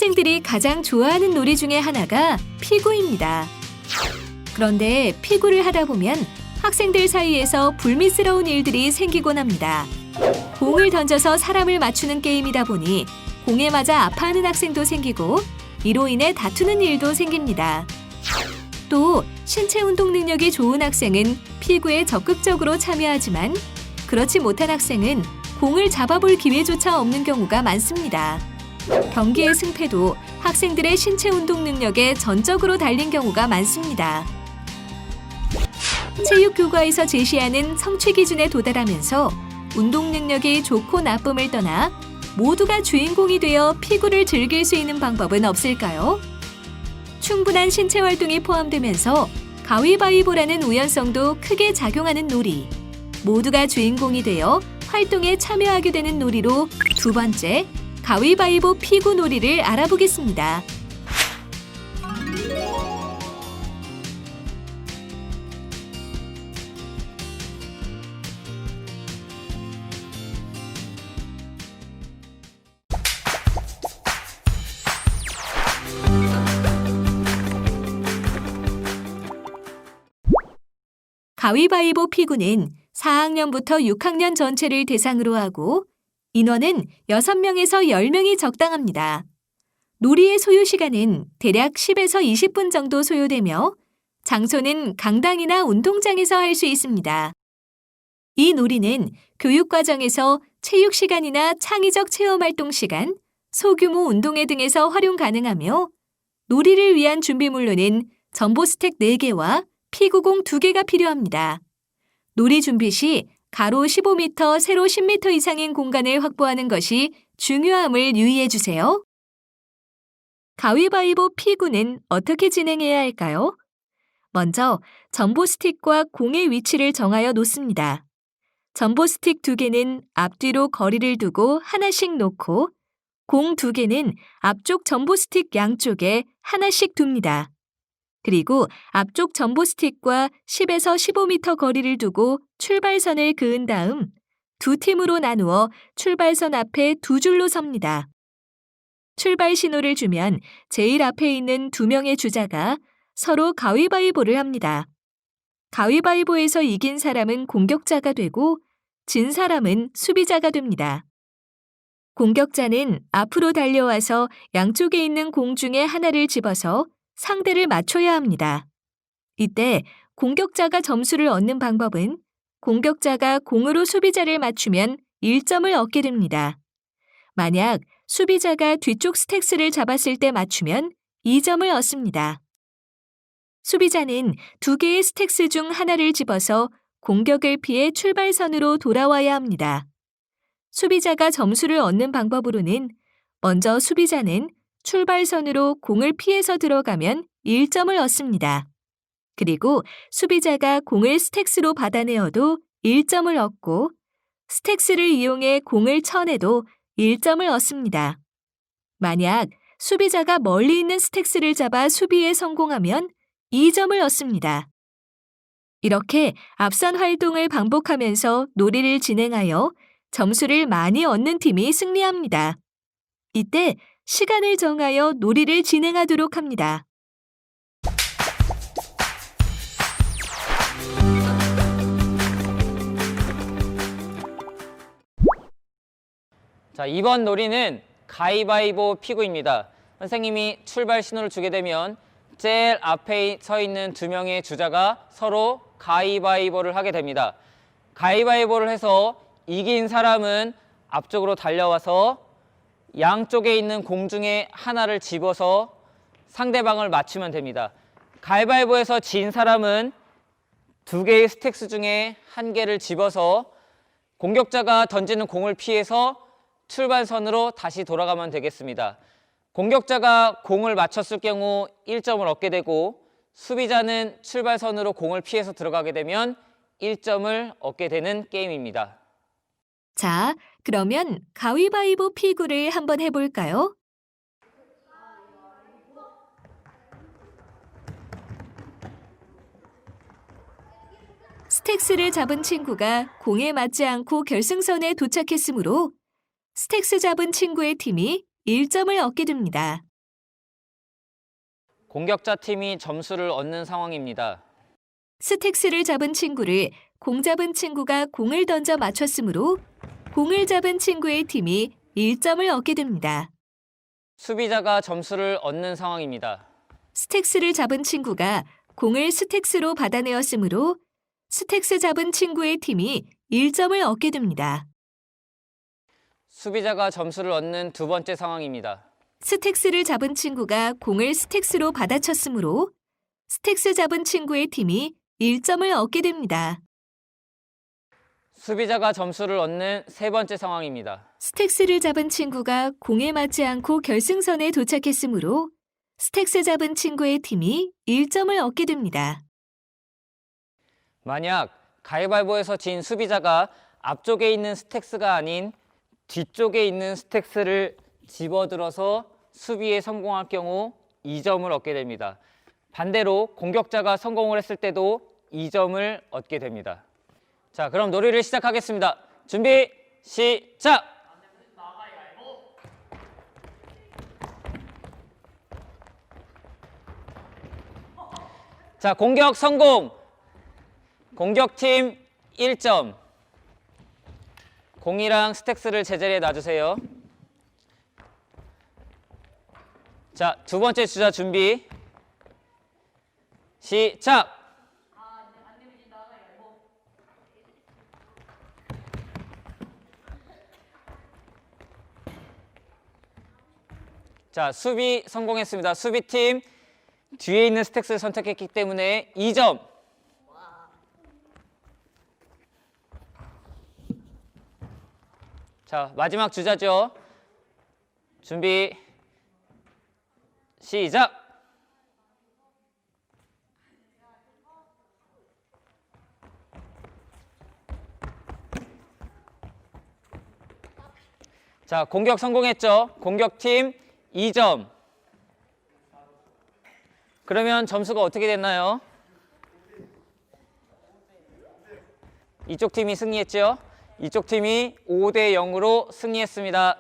학생들이 가장 좋아하는 놀이 중에 하나가 피구입니다. 그런데 피구를 하다 보면 학생들 사이에서 불미스러운 일들이 생기곤 합니다. 공을 던져서 사람을 맞추는 게임이다 보니 공에 맞아 아파하는 학생도 생기고 이로 인해 다투는 일도 생깁니다. 또 신체 운동 능력이 좋은 학생은 피구에 적극적으로 참여하지만 그렇지 못한 학생은 공을 잡아볼 기회조차 없는 경우가 많습니다. 경기의 승패도 학생들의 신체 운동 능력에 전적으로 달린 경우가 많습니다. 체육교과에서 제시하는 성취 기준에 도달하면서 운동 능력이 좋고 나쁨을 떠나 모두가 주인공이 되어 피구를 즐길 수 있는 방법은 없을까요? 충분한 신체 활동이 포함되면서 가위바위보라는 우연성도 크게 작용하는 놀이, 모두가 주인공이 되어 활동에 참여하게 되는 놀이로 두 번째, 가위바위보 피구 놀이를 알아보겠습니다. 가위바위보 피구는 4학년부터 6학년 전체를 대상으로 하고 인원은 6명에서 10명이 적당합니다. 놀이의 소요 시간은 대략 10에서 20분 정도 소요되며 장소는 강당이나 운동장에서 할 수 있습니다. 이 놀이는 교육과정에서 체육 시간이나 창의적 체험활동 시간, 소규모 운동회 등에서 활용 가능하며 놀이를 위한 준비물로는 전보 스택 4개와 피구공 2개가 필요합니다. 놀이 준비 시 가로 15m, 세로 10m 이상인 공간을 확보하는 것이 중요함을 유의해 주세요. 가위바위보 피구는 어떻게 진행해야 할까요? 먼저 전보 스틱과 공의 위치를 정하여 놓습니다. 전보 스틱 2개는 앞뒤로 거리를 두고 하나씩 놓고 공 2개는 앞쪽 전보 스틱 양쪽에 하나씩 둡니다. 그리고 앞쪽 전보 스틱과 10에서 15m 거리를 두고 출발선을 그은 다음 두 팀으로 나누어 출발선 앞에 2줄로 섭니다. 출발 신호를 주면 제일 앞에 있는 2명의 주자가 서로 가위바위보를 합니다. 가위바위보에서 이긴 사람은 공격자가 되고 진 사람은 수비자가 됩니다. 공격자는 앞으로 달려와서 양쪽에 있는 공 중에 하나를 집어서 상대를 맞춰야 합니다. 이때 공격자가 점수를 얻는 방법은 공격자가 공으로 수비자를 맞추면 1점을 얻게 됩니다. 만약 수비자가 뒤쪽 스택스를 잡았을 때 맞추면 2점을 얻습니다. 수비자는 2개의 스택스 중 하나를 집어서 공격을 피해 출발선으로 돌아와야 합니다. 수비자가 점수를 얻는 방법으로는 먼저 수비자는 출발선으로 공을 피해서 들어가면 1점을 얻습니다. 그리고 수비자가 공을 스택스로 받아내어도 1점을 얻고 스택스를 이용해 공을 쳐내도 1점을 얻습니다. 만약 수비자가 멀리 있는 스택스를 잡아 수비에 성공하면 2점을 얻습니다. 이렇게 앞선 활동을 반복하면서 놀이를 진행하여 점수를 많이 얻는 팀이 승리합니다. 이때 시간을 정하여 놀이를 진행하도록 합니다. 자, 이번 놀이는 가위바위보 피구입니다. 선생님이 출발 신호를 주게 되면 제일 앞에 서 있는 2명의 주자가 서로 가위바위보를 하게 됩니다. 가위바위보를 해서 이긴 사람은 앞쪽으로 달려와서 양쪽에 있는 공 중에 하나를 집어서 상대방을 맞추면 됩니다. 가위바위보에서 진 사람은 2개의 스택스 중에 1개를 집어서 공격자가 던지는 공을 피해서 출발선으로 다시 돌아가면 되겠습니다. 공격자가 공을 맞췄을 경우 1점을 얻게 되고 수비자는 출발선으로 공을 피해서 들어가게 되면 1점을 얻게 되는 게임입니다. 자, 그러면 가위바위보 피구를 한번 해볼까요? 스택스를 잡은 친구가 공에 맞지 않고 결승선에 도착했으므로 스택스 잡은 친구의 팀이 1점을 얻게 됩니다. 공격자 팀이 점수를 얻는 상황입니다. 스택스를 잡은 친구를 공 잡은 친구가 공을 던져 맞췄으므로 공을 잡은 친구의 팀이 1점을 얻게 됩니다. 수비자가 점수를 얻는 상황입니다. 스택스를 잡은 친구가 공을 스택스로 받아내었으므로 스택스 잡은 친구의 팀이 1점을 얻게 됩니다. 수비자가 점수를 얻는 두 번째 상황입니다. 스택스를 잡은 친구가 공을 스택스로 받아쳤으므로 스택스 잡은 친구의 팀이 1점을 얻게 됩니다. 수비자가 점수를 얻는 세 번째 상황입니다. 스택스를 잡은 친구가 공에 맞지 않고 결승선에 도착했으므로 스택스 잡은 친구의 팀이 1점을 얻게 됩니다. 만약 가위바위보에서 진 수비자가 앞쪽에 있는 스택스가 아닌 뒤쪽에 있는 스택스를 집어들어서 수비에 성공할 경우 2점을 얻게 됩니다. 반대로 공격자가 성공을 했을 때도 2점을 얻게 됩니다. 자, 그럼 놀이를 시작하겠습니다. 준비, 시작! 자, 공격 성공! 공격팀 1점. 공이랑 스택스를 제자리에 놔주세요. 자, 두 번째 주자 준비. 시작! 자, 수비 성공했습니다. 수비팀 뒤에 있는 스택스를 선택했기 때문에 2점. 자, 마지막 주자죠. 준비, 시작! 자, 공격 성공했죠. 공격팀 2점. 그러면 점수가 어떻게 됐나요? 이쪽 팀이 승리했죠. 이쪽 팀이 5대 0으로 승리했습니다.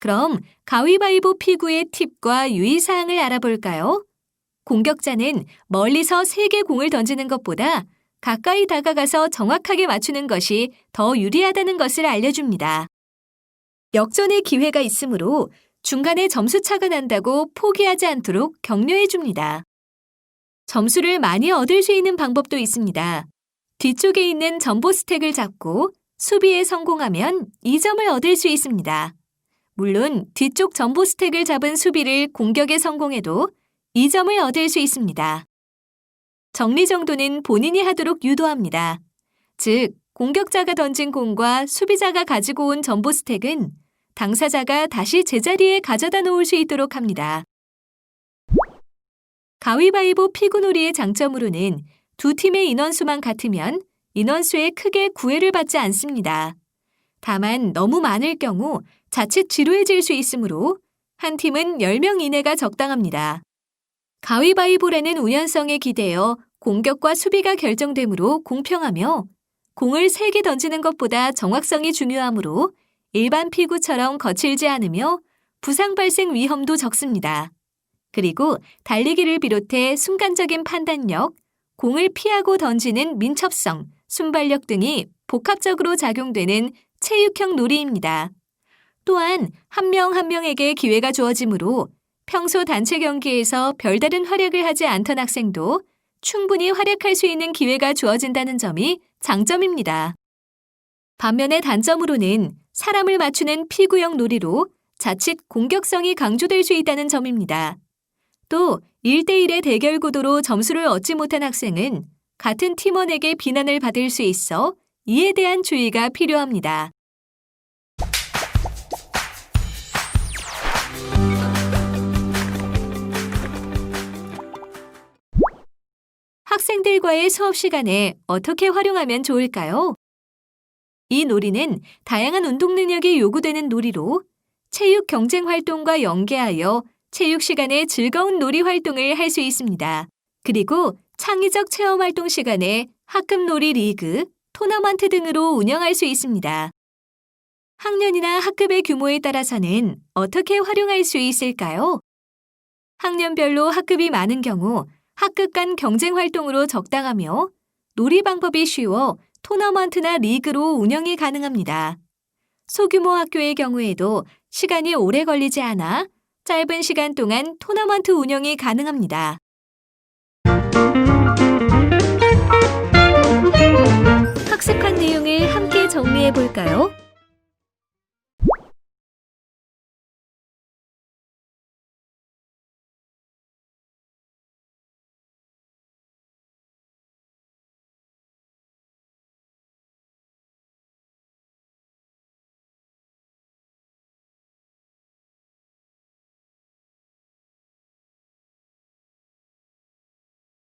그럼 가위바위보 피구의 팁과 유의사항을 알아볼까요? 공격자는 멀리서 3개 공을 던지는 것보다 가까이 다가가서 정확하게 맞추는 것이 더 유리하다는 것을 알려줍니다. 역전의 기회가 있으므로 중간에 점수차가 난다고 포기하지 않도록 격려해줍니다. 점수를 많이 얻을 수 있는 방법도 있습니다. 뒤쪽에 있는 점보 스택을 잡고 수비에 성공하면 2점을 얻을 수 있습니다. 물론 뒤쪽 점보 스택을 잡은 수비를 공격에 성공해도 2점을 얻을 수 있습니다. 정리정돈은 본인이 하도록 유도합니다. 즉, 공격자가 던진 공과 수비자가 가지고 온 점보 스택은 당사자가 다시 제자리에 가져다 놓을 수 있도록 합니다. 가위바위보 피구놀이의 장점으로는 두 팀의 인원수만 같으면 인원수에 크게 구애를 받지 않습니다. 다만 너무 많을 경우 자칫 지루해질 수 있으므로 한 팀은 10명 이내가 적당합니다. 가위바위보라는 우연성에 기대어 공격과 수비가 결정되므로 공평하며 공을 3개 던지는 것보다 정확성이 중요하므로 일반 피구처럼 거칠지 않으며 부상 발생 위험도 적습니다. 그리고 달리기를 비롯해 순간적인 판단력, 공을 피하고 던지는 민첩성, 순발력 등이 복합적으로 작용되는 체육형 놀이입니다. 또한 한 명 한 명에게 기회가 주어지므로 평소 단체 경기에서 별다른 활약을 하지 않던 학생도 충분히 활약할 수 있는 기회가 주어진다는 점이 장점입니다. 반면에 단점으로는 사람을 맞추는 피구형 놀이로 자칫 공격성이 강조될 수 있다는 점입니다. 또 1대1의 대결 구도로 점수를 얻지 못한 학생은 같은 팀원에게 비난을 받을 수 있어 이에 대한 주의가 필요합니다. 학생들과의 수업 시간에 어떻게 활용하면 좋을까요? 이 놀이는 다양한 운동 능력이 요구되는 놀이로 체육 경쟁 활동과 연계하여 체육 시간에 즐거운 놀이 활동을 할 수 있습니다. 그리고 창의적 체험 활동 시간에 학급 놀이 리그, 토너먼트 등으로 운영할 수 있습니다. 학년이나 학급의 규모에 따라서는 어떻게 활용할 수 있을까요? 학년별로 학급이 많은 경우 학급 간 경쟁 활동으로 적당하며 놀이 방법이 쉬워 토너먼트나 리그로 운영이 가능합니다. 소규모 학교의 경우에도 시간이 오래 걸리지 않아 짧은 시간 동안 토너먼트 운영이 가능합니다. 학습한 내용을 함께 정리해 볼까요?